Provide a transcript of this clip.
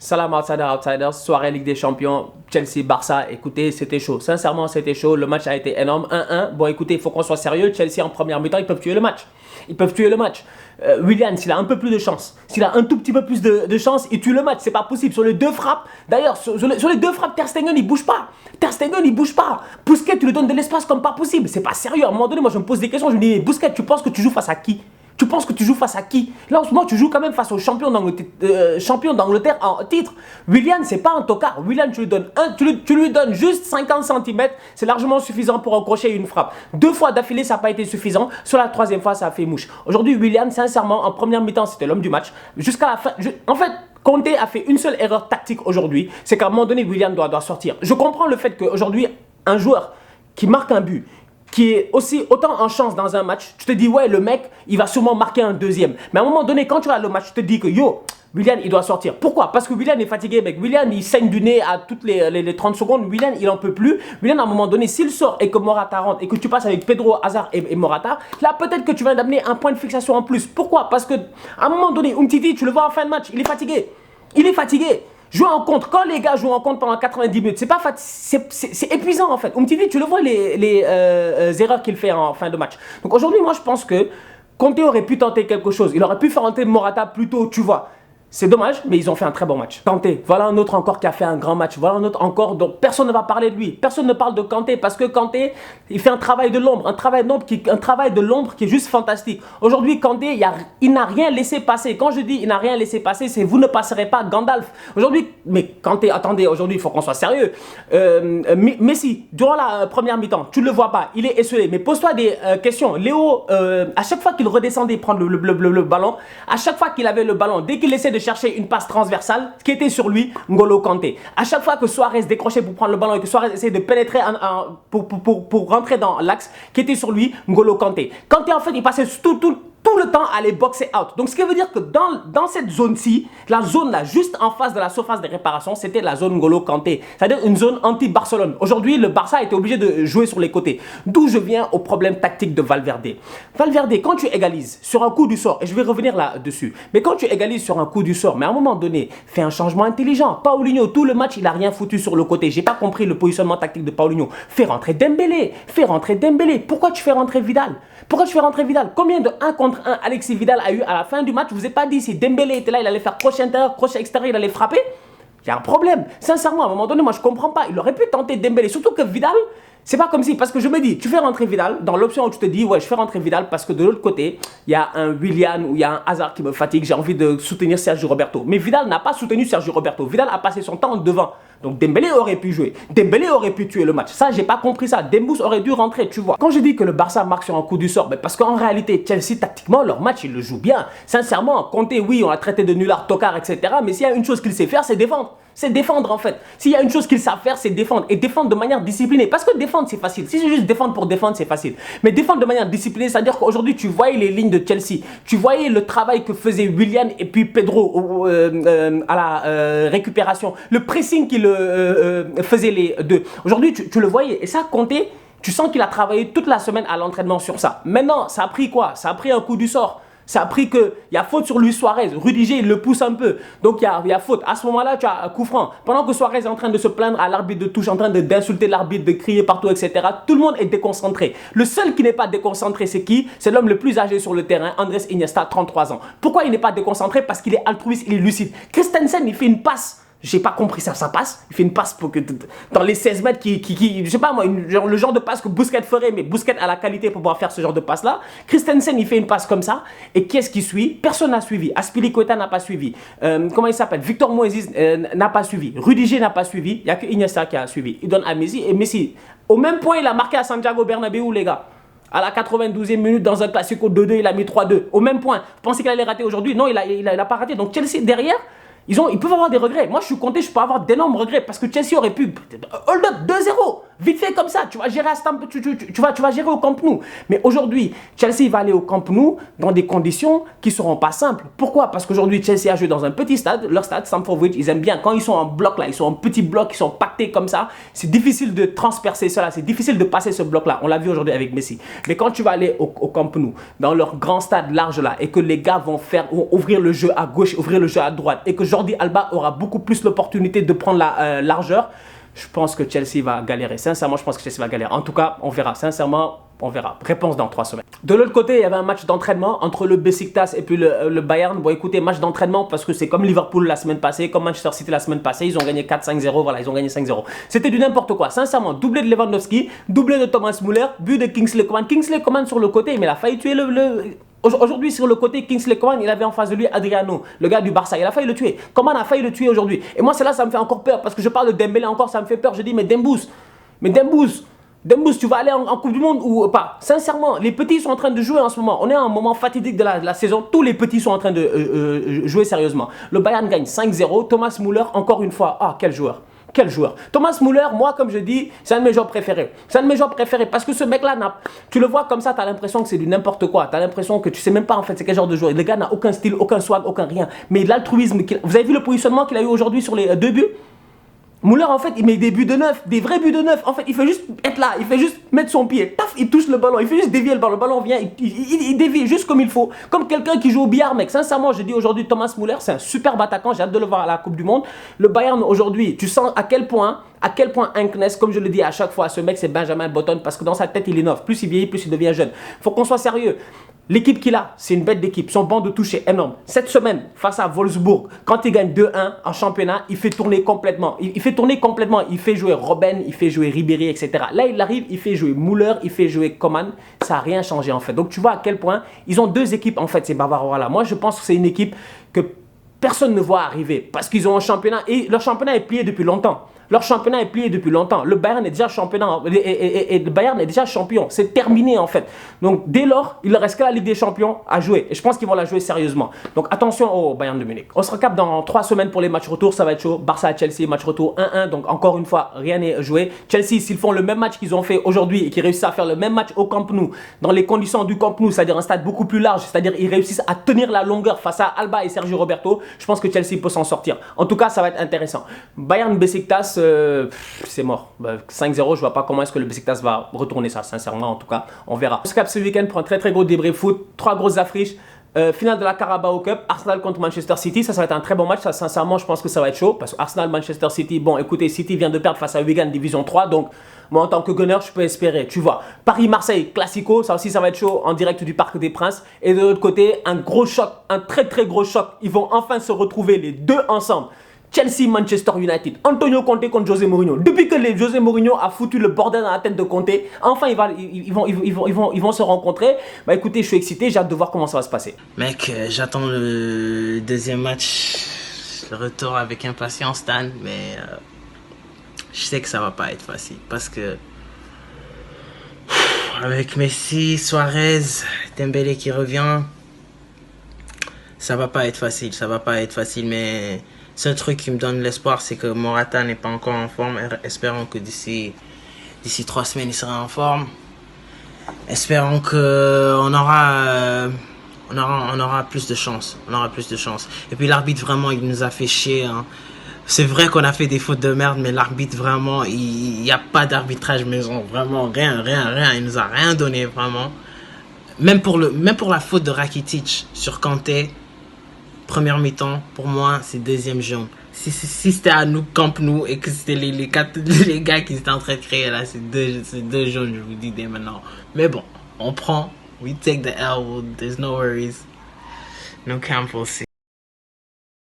Salam Outsiders, soirée Ligue des Champions, Chelsea-Barça. Écoutez, c'était chaud. Sincèrement, c'était chaud. Le match a été énorme. 1-1. Bon, écoutez, il faut qu'on soit sérieux. Chelsea, en première mi-temps, ils peuvent tuer le match. Ils peuvent tuer le match. Willian, s'il a un peu plus de chance, s'il a un tout petit peu plus de chance, il tue le match. C'est pas possible. Sur les deux frappes, d'ailleurs, sur les deux frappes, Ter Stegen, il bouge pas. Ter Stegen, il bouge pas. Busquets, tu lui donnes de l'espace comme pas possible. C'est pas sérieux. À un moment donné, moi, je me pose des questions. Je me dis, Busquets, tu penses que tu joues face à qui? Tu penses que tu joues face à qui? Là, en ce moment, tu joues quand même face au champion d'Angleterre en titre. Willian, c'est pas un tocard. Willian, tu lui donnes juste 50 cm. C'est largement suffisant pour encrocher une frappe. 2 fois d'affilée, ça n'a pas été suffisant. Sur la 3e fois, ça a fait mouche. Aujourd'hui, Willian, sincèrement, en première mi-temps, c'était l'homme du match. Jusqu'à la fin. En fait, Conte a fait une seule erreur tactique aujourd'hui. C'est qu'à un moment donné, Willian doit sortir. Je comprends le fait qu'aujourd'hui, un joueur qui marque un but, qui est aussi autant en chance dans un match, tu te dis, ouais, le mec, il va sûrement marquer un deuxième. Mais à un moment donné, quand tu regardes le match, tu te dis que, yo, Willian, il doit sortir. Pourquoi? Parce que Willian est fatigué, mec. Willian, il saigne du nez à toutes les 30 secondes. Willian, il en peut plus. Willian, à un moment donné, s'il sort et que Morata rentre et que tu passes avec Pedro, Hazard et Morata, là, peut-être que tu vas d'amener un point de fixation en plus. Pourquoi? Parce que à un moment donné, Umtiti, tu le vois en fin de match, il est fatigué. Il est fatigué. Jouer en contre, quand les gars jouent en contre pendant 90 minutes, c'est épuisant en fait. Umtiti, tu le vois les erreurs qu'il fait en fin de match. Donc aujourd'hui, moi je pense que Conte aurait pu tenter quelque chose. Il aurait pu faire entrer Morata plus tôt, tu vois. C'est dommage, mais ils ont fait un très bon match. Kanté, voilà un autre encore qui a fait un grand match. Voilà un autre encore dont personne ne va parler de lui. Personne ne parle de Kanté parce que Kanté, il fait un travail de l'ombre. Un travail de l'ombre qui est juste fantastique. Aujourd'hui, Kanté, il n'a rien laissé passer. Quand je dis il n'a rien laissé passer, c'est vous ne passerez pas Gandalf. Aujourd'hui, mais Kanté, attendez, aujourd'hui, il faut qu'on soit sérieux. Messi, durant la première mi-temps, tu ne le vois pas. Il est esselé. Mais pose-toi des questions. Léo, à chaque fois qu'il redescendait prendre le ballon, à chaque fois qu'il avait le ballon, dès qu'il essaie de chercher une passe transversale, ce qui était sur lui, N'Golo Kanté. À chaque fois que Suarez décrochait pour prendre le ballon et que Suarez essayait de pénétrer pour rentrer dans l'axe, qui était sur lui, N'Golo Kanté. Kanté, en fait, il passait tout le temps à les boxer out. Donc, ce qui veut dire que dans cette zone-ci, la zone là, juste en face de la surface de réparation, c'était la zone N'Golo Kanté. C'est-à-dire une zone anti-Barcelone. Aujourd'hui, le Barça a été obligé de jouer sur les côtés. D'où je viens au problème tactique de Valverde. Valverde, quand tu égalises sur un coup du sort, et je vais revenir là-dessus, mais quand tu égalises sur un coup du sort, mais à un moment donné, fais un changement intelligent. Paulinho, tout le match, il n'a rien foutu sur le côté. J'ai pas compris le positionnement tactique de Paulinho. Fais rentrer Dembélé. Fais rentrer Dembélé. Pourquoi tu fais rentrer Vidal? Pourquoi tu fais rentrer Vidal? Combien de 1 contre 1 Alexis Vidal a eu à la fin du match? Vous n'avez pas dit si Dembélé était là, il allait faire crochet intérieur, crochet extérieur, il allait frapper? Il y a un problème. Sincèrement, à un moment donné, moi je comprends pas. Il aurait pu tenter Dembélé. Surtout que Vidal, c'est pas comme si, parce que je me dis, tu fais rentrer Vidal, dans l'option où tu te dis, ouais, je fais rentrer Vidal parce que de l'autre côté, il y a un Willian ou il y a un Hazard qui me fatigue, j'ai envie de soutenir Sergio Roberto. Mais Vidal n'a pas soutenu Sergio Roberto. Vidal a passé son temps devant. Donc Dembélé aurait pu jouer. Dembélé aurait pu tuer le match. Ça, j'ai pas compris ça. Dembous aurait dû rentrer, tu vois. Quand je dis que le Barça marque sur un coup du sort, ben parce qu'en réalité, Chelsea, tactiquement, leur match, ils le jouent bien. Sincèrement, Conte, oui, on l'a traité de nulard, tocard, etc. Mais s'il y a une chose qu'il sait faire, c'est défendre. C'est défendre en fait. S'il y a une chose qu'ils savent faire, c'est défendre. Et défendre de manière disciplinée. Parce que défendre, c'est facile. Si c'est juste défendre pour défendre, c'est facile. Mais défendre de manière disciplinée, c'est-à-dire qu'aujourd'hui, tu voyais les lignes de Chelsea. Tu voyais le travail que faisait Willian et puis Pedro à la récupération. Le pressing qu'il faisait les deux. Aujourd'hui, tu le voyais. Et ça, Conte, tu sens qu'il a travaillé toute la semaine à l'entraînement sur ça. Maintenant, ça a pris quoi? Ça a pris un coup du sort. Ça a pris qu'il y a faute sur Luis Suarez. Rudiger, il le pousse un peu. Donc, il y a faute. À ce moment-là, tu as un coup franc. Pendant que Suarez est en train de se plaindre à l'arbitre de touche, en train d'insulter l'arbitre, de crier partout, etc., tout le monde est déconcentré. Le seul qui n'est pas déconcentré, c'est qui? C'est l'homme le plus âgé sur le terrain, Andrés Iniesta, 33 ans. Pourquoi il n'est pas déconcentré? Parce qu'il est altruiste, il est lucide. Christensen, il fait une passe. J'ai pas compris ça, ça passe. Il fait une passe pour que dans les 16 mètres je sais pas moi, le genre de passe que Busquets ferait, mais Busquets a la qualité pour pouvoir faire ce genre de passe là. Christensen, il fait une passe comme ça. Et qui est-ce qui suit? Personne n'a suivi. Azpilicueta n'a pas suivi. Comment il s'appelle? Victor Moses n'a pas suivi. Rudiger n'a pas suivi. Il n'y a que Iniesta qui a suivi. Il donne à Messi. Et Messi, au même point, il a marqué à Santiago Bernabéu, les gars. À la 92e minute, dans un classico 2-2, il a mis 3-2. Au même point. Vous pensez qu'il allait rater aujourd'hui? Non, il a pas raté. Donc Chelsea, derrière, ils peuvent avoir des regrets. Moi, je suis Conte, je peux avoir d'énormes regrets parce que Chelsea aurait pu hold up 2-0. Vite fait comme ça, tu vas gérer tu vas gérer au Camp Nou. Mais aujourd'hui, Chelsea va aller au Camp Nou dans des conditions qui ne seront pas simples. Pourquoi? Parce qu'aujourd'hui, Chelsea a joué dans un petit stade, leur stade, Stamford Bridge, ils aiment bien. Quand ils sont en bloc là, ils sont en petits blocs, ils sont pactés comme ça, c'est difficile de transpercer cela, c'est difficile de passer ce bloc là. On l'a vu aujourd'hui avec Messi. Mais quand tu vas aller au Camp Nou, dans leur grand stade large là, et que les gars vont ouvrir le jeu à gauche, ouvrir le jeu à droite, et que Jordi Alba aura beaucoup plus l'opportunité de prendre la largeur, je pense que Chelsea va galérer. Sincèrement, je pense que Chelsea va galérer. En tout cas, on verra. Sincèrement, on verra. Réponse dans 3 semaines. De l'autre côté, il y avait un match d'entraînement entre le Besiktas et puis le Bayern. Bon, écoutez, match d'entraînement parce que c'est comme Liverpool la semaine passée, comme Manchester City la semaine passée. Ils ont gagné 4-5-0. Voilà, ils ont gagné 5-0. C'était du n'importe quoi. Sincèrement, doublé de Lewandowski, doublé de Thomas Müller, but de Kingsley Coman. Kingsley Coman sur le côté, mais il a failli tuer Aujourd'hui, sur le côté Kingsley Coman, il avait en face de lui Adriano, le gars du Barça. Il a failli le tuer. Coman a failli le tuer aujourd'hui. Et moi, c'est là, ça me fait encore peur parce que je parle de Dembélé encore, ça me fait peur. Je dis, mais Dembous, tu vas aller en Coupe du Monde ou pas? Sincèrement, les petits sont en train de jouer en ce moment. On est à un moment fatidique de la saison. Tous les petits sont en train de jouer sérieusement. Le Bayern gagne 5-0. Thomas Müller, encore une fois. Ah, quel joueur! Quel joueur! Thomas Müller, moi, comme je dis, c'est un de mes joueurs préférés. C'est un de mes joueurs préférés parce que ce mec-là, tu le vois comme ça, tu as l'impression que c'est du n'importe quoi. Tu as l'impression que tu sais même pas en fait c'est quel genre de joueur. Le gars n'a aucun style, aucun swag, aucun rien. Mais l'altruisme, vous avez vu le positionnement qu'il a eu aujourd'hui sur les 2 buts? Müller, en fait, il met des buts de neuf, des vrais buts de neuf. En fait, il fait juste être là, il fait juste mettre son pied. Paf, il touche le ballon, il fait juste dévier le ballon. Le ballon vient, il dévie juste comme il faut. Comme quelqu'un qui joue au billard, mec. Sincèrement, je dis aujourd'hui, Thomas Müller, c'est un superbe attaquant. J'ai hâte de le voir à la Coupe du Monde. Le Bayern, aujourd'hui, tu sens à quel point Henknes, comme je le dis à chaque fois, ce mec, c'est Benjamin Button parce que dans sa tête, il innove. Plus il vieillit, plus il devient jeune. Faut qu'on soit sérieux. L'équipe qu'il a, c'est une bête d'équipe. Son banc de touche est énorme. Cette semaine, face à Wolfsburg, quand il gagne 2-1 en championnat, il fait tourner complètement. Il fait jouer Robben, il fait jouer Ribéry, etc. Là, il arrive, il fait jouer Müller, il fait jouer Coman. Ça n'a rien changé en fait. Donc, tu vois à quel point ils ont 2 équipes en fait, ces Bavarois-là. Moi, je pense que c'est une équipe que personne ne voit arriver parce qu'ils ont un championnat et leur championnat est plié depuis longtemps. Leur championnat est plié depuis longtemps. Le Bayern est déjà champion. Et le Bayern est déjà champion. C'est terminé en fait. Donc dès lors, il ne reste que la Ligue des Champions à jouer. Et je pense qu'ils vont la jouer sérieusement. Donc attention au Bayern de Munich. On se recapte dans 3 semaines pour les matchs retour. Ça va être chaud. Barça à Chelsea, match retour 1-1. Donc encore une fois, rien n'est joué. Chelsea, s'ils font le même match qu'ils ont fait aujourd'hui et qu'ils réussissent à faire le même match au Camp Nou, dans les conditions du Camp Nou, c'est-à-dire un stade beaucoup plus large, c'est-à-dire ils réussissent à tenir la longueur face à Alba et Sergio Roberto, je pense que Chelsea peut s'en sortir. En tout cas, ça va être intéressant. Bayern Besiktas, c'est mort. 5-0, je ne vois pas comment est-ce que le Besiktas va retourner ça, sincèrement, en tout cas, on verra. On se capte ce week-end pour un très très gros débrief foot, 3 grosses affiches. Finale de la Carabao Cup, Arsenal contre Manchester City, ça va être un très bon match, ça sincèrement je pense que ça va être chaud, parce que Arsenal-Manchester City, bon écoutez, City vient de perdre face à Wigan Division 3, donc moi en tant que gunner je peux espérer, tu vois. Paris-Marseille, Classico, ça aussi ça va être chaud en direct du Parc des Princes, et de l'autre côté, un gros choc, un très très gros choc, ils vont enfin se retrouver les deux ensemble. Chelsea-Manchester United, Antonio Conte contre José Mourinho. Depuis que José Mourinho a foutu le bordel dans la tête de Conte, enfin ils vont se rencontrer. Bah écoutez, je suis excité, j'ai hâte de voir comment ça va se passer. Mec, j'attends le deuxième match, le retour avec impatience, Dan, mais je sais que ça va pas être facile parce que avec Messi, Suarez, Dembélé qui revient, ça va pas être facile, mais seul truc qui me donne l'espoir, c'est que Morata n'est pas encore en forme. Espérons que d'ici 3 semaines, il sera en forme. Espérons qu'on aura plus de chance. Et puis l'arbitre, vraiment, il nous a fait chier. Hein. C'est vrai qu'on a fait des fautes de merde, mais l'arbitre, vraiment, il n'y a pas d'arbitrage maison. Vraiment, rien. Il nous a rien donné, vraiment. Même pour la faute de Rakitic sur Kanté, première mi-temps, pour moi, c'est deuxième jaune. Si c'était à nous, Camp Nou, et que c'était les gars qui étaient en train de créer là, c'est deux jaunes, je vous dis dès maintenant. Mais bon, on prend. We take the L, there's no worries. No camp, we'll see.